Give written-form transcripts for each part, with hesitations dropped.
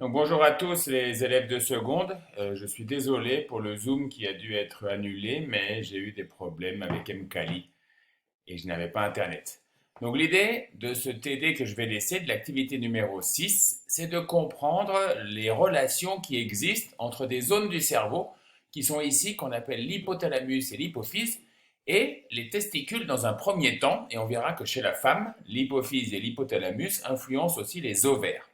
Donc bonjour à tous les élèves de seconde. Je suis désolé pour le Zoom qui a dû être annulé, mais j'ai eu des problèmes avec Mkali et je n'avais pas Internet. Donc l'idée de ce TD que je vais laisser, de l'activité numéro 6, c'est de comprendre les relations qui existent entre des zones du cerveau qui sont ici, qu'on appelle l'hypothalamus et l'hypophyse, et les testicules dans un premier temps, et on verra que chez la femme, l'hypophyse et l'hypothalamus influencent aussi les ovaires.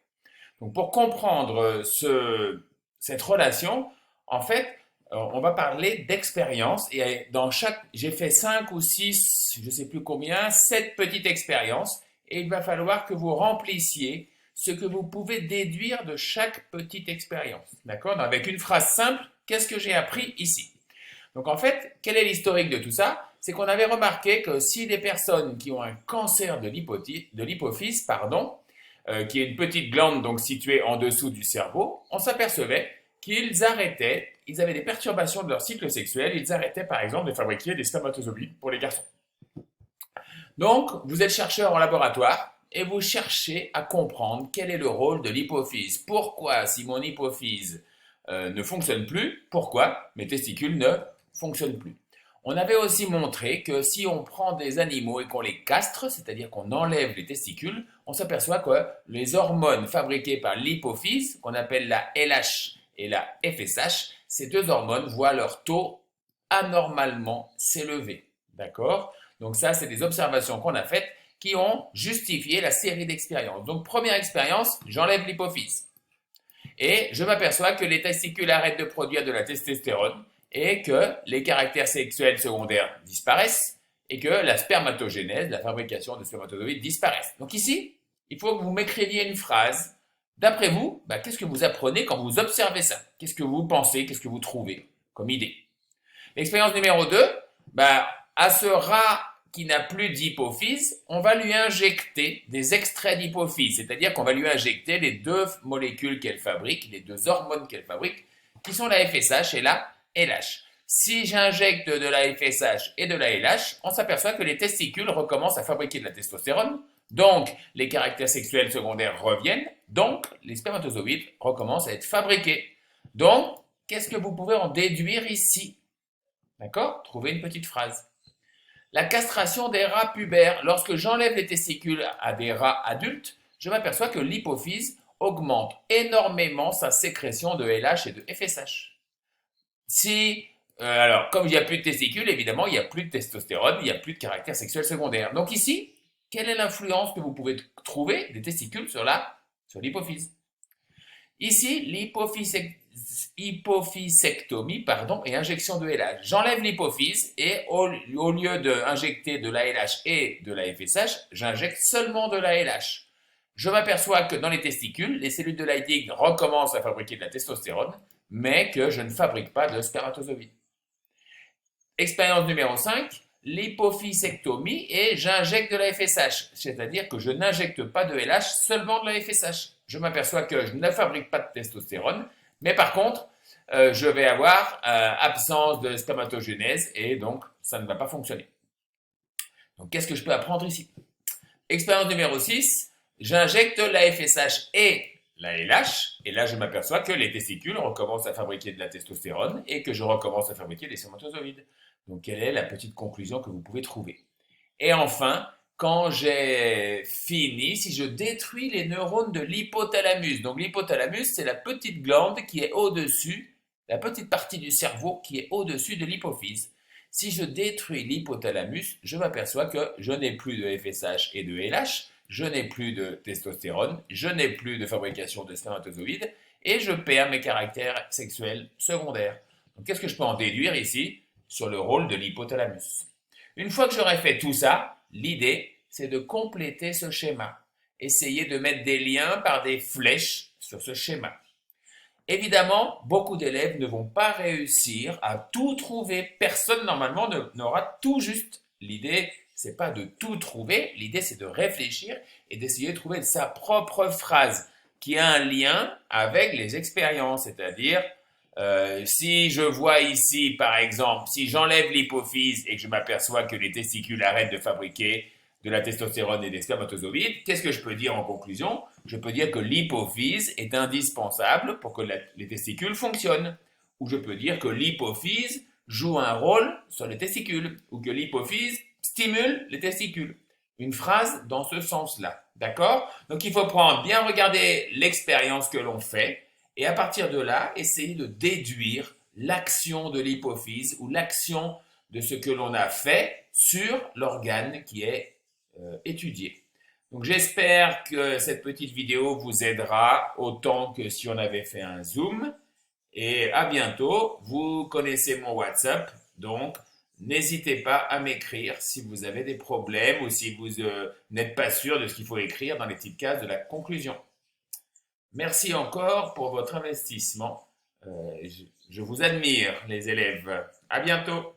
Donc pour comprendre cette relation, en fait, on va parler d'expérience et dans chaque, j'ai fait 5 ou 6, je ne sais plus combien, 7 petites expériences et il va falloir que vous remplissiez ce que vous pouvez déduire de chaque petite expérience. D'accord? Avec une phrase simple, qu'est-ce que j'ai appris ici? Donc en fait, quel est l'historique de tout ça? C'est qu'on avait remarqué que si des personnes qui ont un cancer de l'hypophyse, qui est une petite glande donc située en dessous du cerveau, on s'apercevait qu'ils arrêtaient, ils avaient des perturbations de leur cycle sexuel, ils arrêtaient par exemple de fabriquer des spermatozoïdes pour les garçons. Donc, vous êtes chercheur en laboratoire et vous cherchez à comprendre quel est le rôle de l'hypophyse. Pourquoi, si mon hypophyse ne fonctionne plus, pourquoi mes testicules ne fonctionnent plus? On avait aussi montré que si on prend des animaux et qu'on les castre, c'est-à-dire qu'on enlève les testicules, on s'aperçoit que les hormones fabriquées par l'hypophyse, qu'on appelle la LH et la FSH, ces deux hormones voient leur taux anormalement s'élever. D'accord? Donc ça, c'est des observations qu'on a faites qui ont justifié la série d'expériences. Donc première expérience, j'enlève l'hypophyse. Et je m'aperçois que les testicules arrêtent de produire de la testostérone et que les caractères sexuels secondaires disparaissent et que la spermatogénèse, la fabrication de spermatozoïdes disparaissent. Donc ici, il faut que vous m'écriviez une phrase. D'après vous, qu'est-ce que vous apprenez quand vous observez ça? Qu'est-ce que vous pensez? Qu'est-ce que vous trouvez comme idée? L'expérience numéro 2, à ce rat qui n'a plus d'hypophyse, on va lui injecter des extraits d'hypophyse, c'est-à-dire qu'on va lui injecter les deux molécules qu'elle fabrique, les deux hormones qu'elle fabrique, qui sont la FSH et la LH. Si j'injecte de la FSH et de la LH, on s'aperçoit que les testicules recommencent à fabriquer de la testostérone, donc les caractères sexuels secondaires reviennent, donc les spermatozoïdes recommencent à être fabriqués. Donc, qu'est-ce que vous pouvez en déduire ici? D'accord? Trouvez une petite phrase. La castration des rats pubères. Lorsque j'enlève les testicules à des rats adultes, je m'aperçois que l'hypophyse augmente énormément sa sécrétion de LH et de FSH. Alors, comme il n'y a plus de testicules, évidemment, il n'y a plus de testostérone, il n'y a plus de caractère sexuel secondaire. Donc ici, quelle est l'influence que vous pouvez trouver des testicules sur l'hypophyse? Ici, l'hypophysectomie et injection de LH. J'enlève l'hypophyse et au lieu d'injecter de la LH et de la FSH, j'injecte seulement de la LH. Je m'aperçois que dans les testicules, les cellules de Leydig recommencent à fabriquer de la testostérone, mais que je ne fabrique pas de spermatozoïdes. Expérience numéro 5, l'hypophysectomie et j'injecte de la FSH, c'est-à-dire que je n'injecte pas de LH, seulement de la FSH. Je m'aperçois que je ne fabrique pas de testostérone, mais par contre, je vais avoir absence de spermatogénèse et donc ça ne va pas fonctionner. Donc qu'est-ce que je peux apprendre ici? Expérience numéro 6, j'injecte la FSH et la LH, et là je m'aperçois que les testicules recommencent à fabriquer de la testostérone et que je recommence à fabriquer des spermatozoïdes. Donc quelle est la petite conclusion que vous pouvez trouver? Et enfin, quand j'ai fini, si je détruis les neurones de l'hypothalamus, donc l'hypothalamus c'est la petite glande qui est au-dessus, la petite partie du cerveau qui est au-dessus de l'hypophyse. Si je détruis l'hypothalamus, je m'aperçois que je n'ai plus de FSH et de LH, je n'ai plus de testostérone, je n'ai plus de fabrication de spermatozoïdes et je perds mes caractères sexuels secondaires. Donc qu'est-ce que je peux en déduire ici sur le rôle de l'hypothalamus? Une fois que j'aurai fait tout ça, l'idée c'est de compléter ce schéma. Essayez de mettre des liens par des flèches sur ce schéma. Évidemment, beaucoup d'élèves ne vont pas réussir à tout trouver. Personne normalement n'aura tout juste. L'idée, c'est pas de tout trouver, l'idée c'est de réfléchir et d'essayer de trouver sa propre phrase qui a un lien avec les expériences. C'est-à-dire, si je vois ici, par exemple, si j'enlève l'hypophyse et que je m'aperçois que les testicules arrêtent de fabriquer de la testostérone et des spermatozoïdes, qu'est-ce que je peux dire en conclusion? je peux dire que l'hypophyse est indispensable pour que les testicules fonctionnent. Ou je peux dire que l'hypophyse joue un rôle sur les testicules, ou que l'hypophyse stimule les testicules. Une phrase dans ce sens-là, d'accord? Donc il faut bien regarder l'expérience que l'on fait, et à partir de là, essayer de déduire l'action de l'hypophyse ou l'action de ce que l'on a fait sur l'organe qui est étudié. Donc j'espère que cette petite vidéo vous aidera autant que si on avait fait un zoom. Et à bientôt. Vous connaissez mon WhatsApp, donc n'hésitez pas à m'écrire si vous avez des problèmes ou si vous n'êtes pas sûr de ce qu'il faut écrire dans les petites cases de la conclusion. Merci encore pour votre investissement. Je vous admire, les élèves. À bientôt.